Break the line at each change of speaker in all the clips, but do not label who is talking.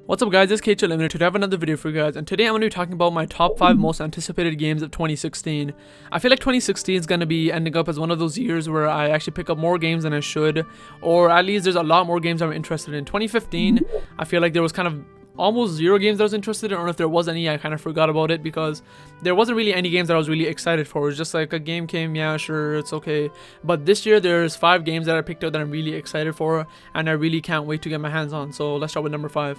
What's up guys, it's KhUnlimited. Today I have another video for you guys, and today I'm going to be talking about my top 5 most anticipated games of 2016. I feel like 2016 is going to be ending up as one of those years where I actually pick up more games than I should, or at least there's a lot more games I'm interested in. 2015, I feel like there was kind of almost zero games that I was interested in, or if there was any, I kind of forgot about it because there wasn't really any games that I was really excited for. It was just like a game came, yeah, sure, it's okay. But this year there's 5 games that I picked up that I'm really excited for, and I really can't wait to get my hands on. So let's start with number 5.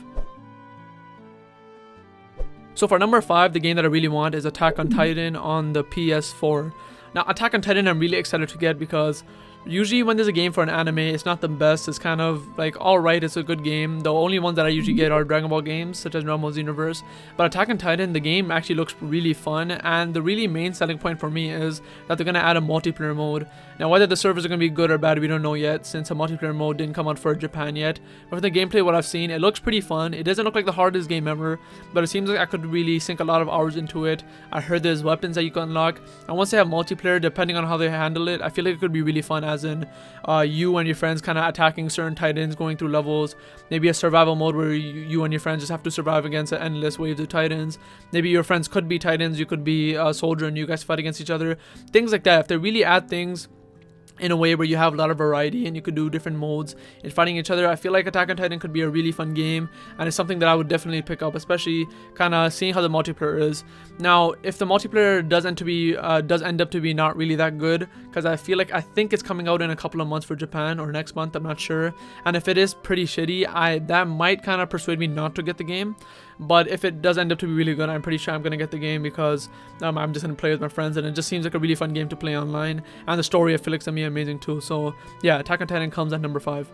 So for number 5, the game that I really want is Attack on Titan on the PS4. Now, Attack on Titan I'm really excited to get because usually when there's a game for an anime, it's not the best. It's kind of like, alright, it's a good game. The only ones that I usually get are Dragon Ball games, such as Realm's Universe. But Attack on Titan, the game actually looks really fun, and the really main selling point for me is that they're going to add a multiplayer mode. Now, whether the servers are going to be good or bad, we don't know yet, since a multiplayer mode didn't come out for Japan yet. But for the gameplay, what I've seen, it looks pretty fun. It doesn't look like the hardest game ever, but it seems like I could really sink a lot of hours into it. I heard there's weapons that you can unlock, and once they have multiplayer, depending on how they handle it, I feel like it could be really fun, as in you and your friends kind of attacking certain titans, going through levels. Maybe a survival mode where you and your friends just have to survive against endless waves of titans. Maybe your friends could be titans, you could be a soldier, and you guys fight against each other. Things like that. If they really add things in a way where you have a lot of variety and you could do different modes in fighting each other, I feel like Attack on Titan could be a really fun game, and it's something that I would definitely pick up, especially kind of seeing how the multiplayer is. Now, if the multiplayer does end up to be not really that good, because I think it's coming out in a couple of months for Japan, or next month, I'm not sure, and if it is pretty shitty, that might kind of persuade me not to get the game. But if it does end up to be really good, I'm pretty sure I'm going to get the game because I'm just going to play with my friends, and it just seems like a really fun game to play online, and the story I feel like is going to be amazing too. So yeah, Attack on Titan comes at number 5.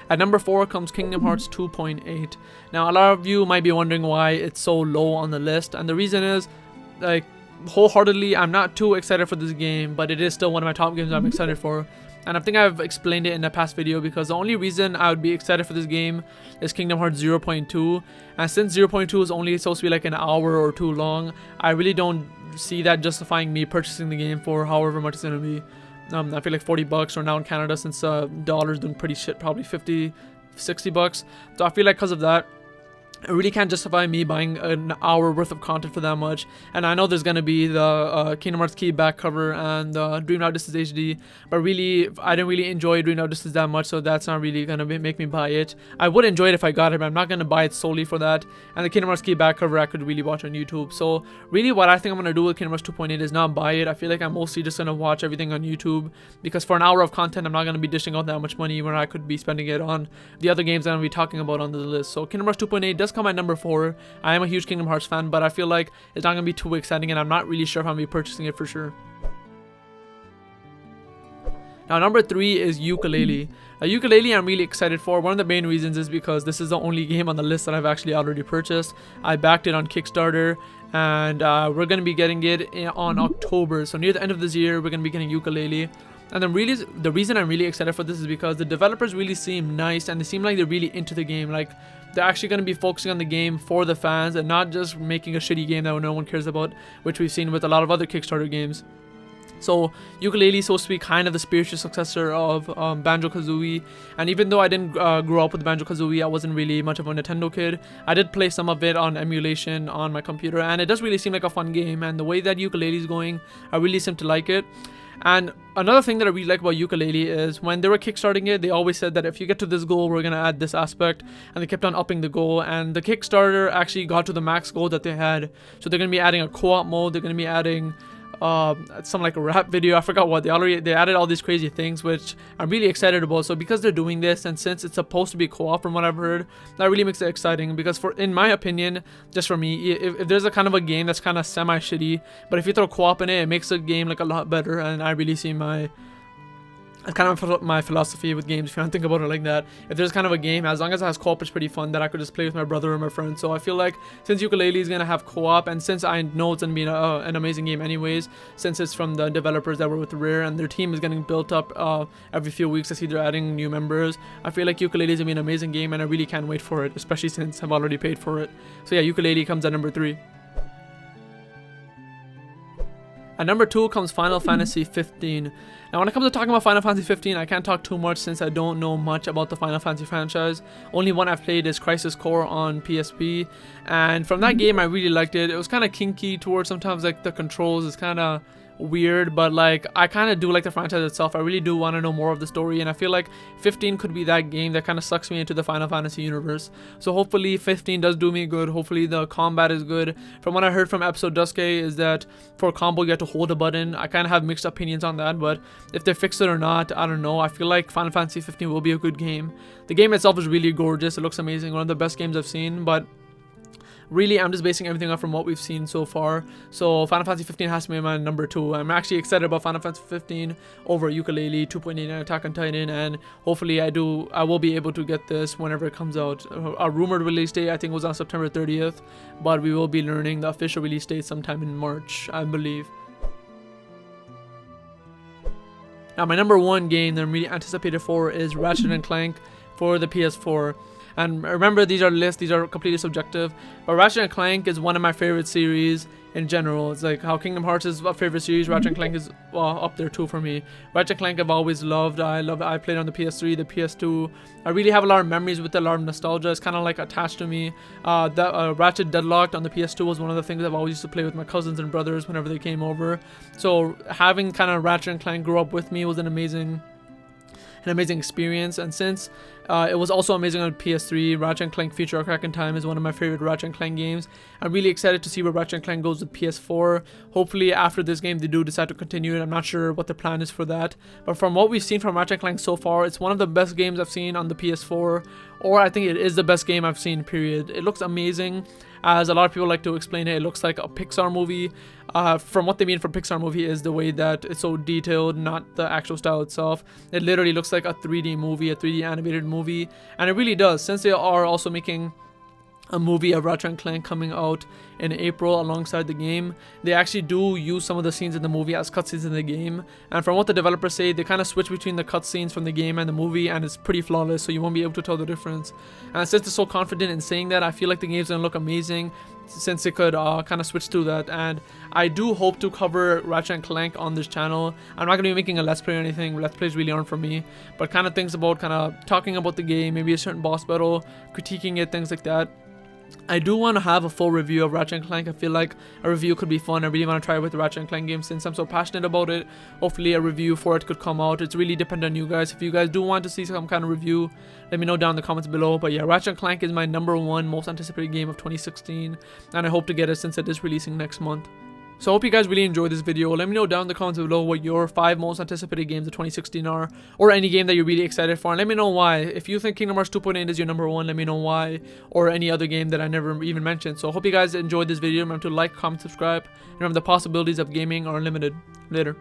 At number 4 comes Kingdom Hearts 2.8. Now, a lot of you might be wondering why it's so low on the list, and the reason is, like, wholeheartedly, I'm not too excited for this game, but it is still one of my top games I'm excited for. And I think I've explained it in a past video, because the only reason I would be excited for this game is Kingdom Hearts 0.2. And since 0.2 is only supposed to be like an hour or 2 long, I really don't see that justifying me purchasing the game for however much it's going to be. I feel like 40 bucks, or now in Canada, since dollar's doing pretty shit, probably 50, 60 bucks. So I feel like because of that, it really can't justify me buying an hour worth of content for that much. And I know there's going to be the Kingdom Hearts Key back cover and the Dream Now Distance HD, but really, I didn't really enjoy Dream Now Distance that much, so that's not really going to make me buy it. I would enjoy it if I got it, but I'm not going to buy it solely for that. And the Kingdom Hearts Key back cover I could really watch on YouTube. So really what I think I'm going to do with Kingdom Hearts 2.8 is not buy it. I feel like I'm mostly just going to watch everything on YouTube, because for an hour of content, I'm not going to be dishing out that much money when I could be spending it on the other games I'm going to be talking about on the list. So Kingdom Hearts 2.8 does come at number 4. I am a huge Kingdom Hearts fan, but I feel like it's not going to be too exciting, and I'm not really sure if I'm going to be purchasing it for sure. Now, number 3 is Ukulele. Ukulele I'm really excited for. One of the main reasons is because this is the only game on the list that I've actually already purchased. I backed it on Kickstarter, and we're going to be getting it on October. So near the end of this year, we're going to be getting Ukulele. And the reason I'm really excited for this is because the developers really seem nice, and they seem like they're really into the game. Like, they're actually going to be focusing on the game for the fans, and not just making a shitty game that no one cares about, which we've seen with a lot of other Kickstarter games. So Ukulele is supposed to be kind of the spiritual successor of Banjo-Kazooie, and even though I didn't grow up with Banjo-Kazooie, I wasn't really much of a Nintendo kid. I did play some of it on emulation on my computer, and it does really seem like a fun game, and the way that Ukulele is going, I really seem to like it. And another thing that I really like about Ukulele is when they were kickstarting it, they always said that if you get to this goal, we're going to add this aspect, and they kept on upping the goal, and the Kickstarter actually got to the max goal that they had. So they're going to be adding a co-op mode, they're going to be adding some like a rap video, I forgot what. They added all these crazy things, which I'm really excited about. So because they're doing this, and since it's supposed to be co-op from what I've heard, that really makes it exciting, because in my opinion, just for me, if there's a kind of a game that's kind of semi-shitty, but if you throw co-op in it, it makes the game like a lot better. And I really see it's kind of my philosophy with games, if you want to think about it like that. If there's kind of a game, as long as it has co-op, it's pretty fun, that I could just play with my brother or my friend. So I feel like since Ukulele is going to have co-op, and since I know it's going to be an amazing game anyways, since it's from the developers that were with Rare, and their team is getting built up every few weeks, I see they're adding new members, I feel like Ukulele is going to be an amazing game, and I really can't wait for it, especially since I've already paid for it. So yeah, Ukulele comes at number 3. At number 2 comes Final Fantasy 15. Now when it comes to talking about Final Fantasy 15, I can't talk too much since I don't know much about the Final Fantasy franchise. Only one I've played is Crisis Core on PSP, and from that game I really liked it. It was kind of kinky towards sometimes, like the controls is kind of weird, but like I kind of do like the franchise itself. I really do want to know more of the story, and I feel like 15 could be that game that kind of sucks me into the Final Fantasy universe. So hopefully 15 does do me good. Hopefully the combat is good. From what I heard from episode Duske is that for combo you have to hold a button. I kind of have mixed opinions on that, but if they fix it or not, I don't know. I feel like Final Fantasy 15 will be a good game. The game itself is really gorgeous. It looks amazing. One of the best games I've seen, but really, I'm just basing everything off from what we've seen so far. So Final Fantasy 15 has to be my number 2. I'm actually excited about Final Fantasy 15 over Ukulele, 2.8, and Attack on Titan, and hopefully I will be able to get this whenever it comes out. A rumored release date I think was on September 30th, but we will be learning the official release date sometime in March, I believe. Now my number 1 game that I'm really anticipated for is Ratchet Clank for the PS4. And remember, these are lists, these are completely subjective, but Ratchet & Clank is one of my favorite series in general. It's like how Kingdom Hearts is a favorite series, Ratchet & Clank is up there too for me. Ratchet & Clank I've always loved. I played on the PS3, the PS2. I really have a lot of memories with it, a lot of nostalgia. It's kind of like attached to me. Ratchet Deadlocked on the PS2 was one of the things I've always used to play with my cousins and brothers whenever they came over. So having kind of Ratchet & Clank grow up with me was an amazing experience. And since it was also amazing on PS3, Ratchet & Clank Future of Crack in Time is one of my favorite Ratchet & Clank games. I'm really excited to see where Ratchet & Clank goes with PS4. Hopefully after this game they do decide to continue it. I'm not sure what the plan is for that, but from what we've seen from Ratchet & Clank so far, it's one of the best games I've seen on the PS4, or I think it is the best game I've seen, period. It looks amazing. As a lot of people like to explain it, it looks like a Pixar movie. From what they mean for Pixar movie is the way that it's so detailed, not the actual style itself. It literally looks like a 3D movie, a 3D animated movie, and it really does. Since they are also making a movie of Ratchet & Clank coming out in April alongside the game, they actually do use some of the scenes in the movie as cutscenes in the game. And from what the developers say, they kind of switch between the cutscenes from the game and the movie, and it's pretty flawless, so you won't be able to tell the difference. And since they're so confident in saying that, I feel like the game's gonna look amazing since it could kind of switch to that. And I do hope to cover Ratchet & Clank on this channel. I'm not gonna be making a let's play or anything. Let's plays really aren't for me, but kind of things about kind of talking about the game, maybe a certain boss battle, critiquing it, things like that. I do want to have a full review of Ratchet & Clank. I feel like a review could be fun. I really want to try it with the Ratchet & Clank game since I'm so passionate about it. Hopefully a review for it could come out. It's really dependent on you guys. If you guys do want to see some kind of review, let me know down in the comments below. But yeah, Ratchet & Clank is my number 1 most anticipated game of 2016, and I hope to get it since it is releasing next month. So I hope you guys really enjoyed this video. Let me know down in the comments below what your 5 most anticipated games of 2016 are, or any game that you're really excited for, and let me know why. If you think Kingdom Hearts 2.8 is your number 1, let me know why, or any other game that I never even mentioned. So I hope you guys enjoyed this video. Remember to like, comment, subscribe. Remember, the possibilities of gaming are unlimited. Later.